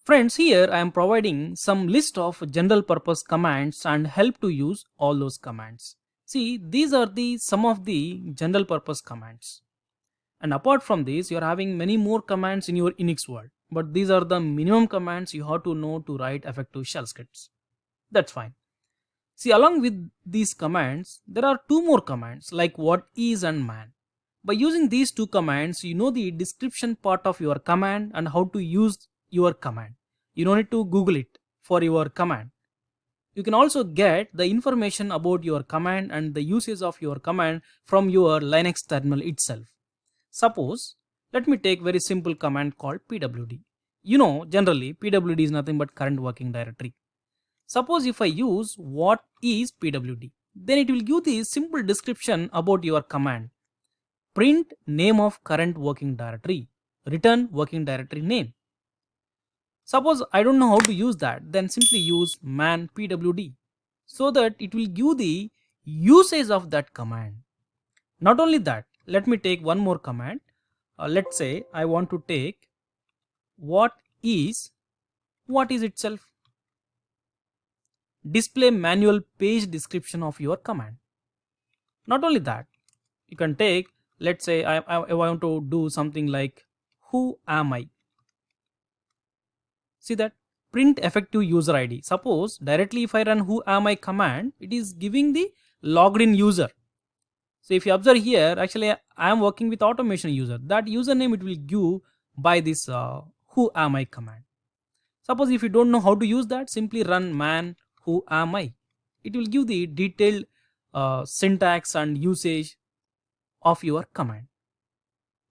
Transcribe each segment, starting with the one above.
Friends, here I am providing some list of general purpose commands and help to use all those commands. See, these are the some of the general purpose commands. And apart from this, you are having many more commands in your Unix world. But these are the minimum commands you have to know to write effective shell scripts. That's fine. See, along with these commands, there are two more commands like what is and man. By using these two commands, you know the description part of your command and how to use your command. You don't need to Google it for your command. You can also get the information about your command and the usage of your command from your Linux terminal itself. Suppose, let me take very simple command called pwd. You know, generally pwd is nothing but current working directory. Suppose if I use what is pwd, then it will give the simple description about your command. Print name of current working directory, return working directory name. Suppose I don't know how to use that, then simply use man pwd so that it will give the usage of that command. Not only that, let me take one more command. Let's say I want to take what is itself. Display manual page description of your command. Not only that, you can take, let's say I want to do something like who am I. See that, print effective user ID. Suppose directly if I run who am I command, it is giving the logged in user. So if you observe here, actually I am working with automation user. That username it will give by this who am I command. Suppose if you don't know how to use that, simply run man who am I. It will give the detailed syntax and usage of your command.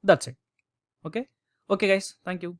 That's it. Okay guys, thank you.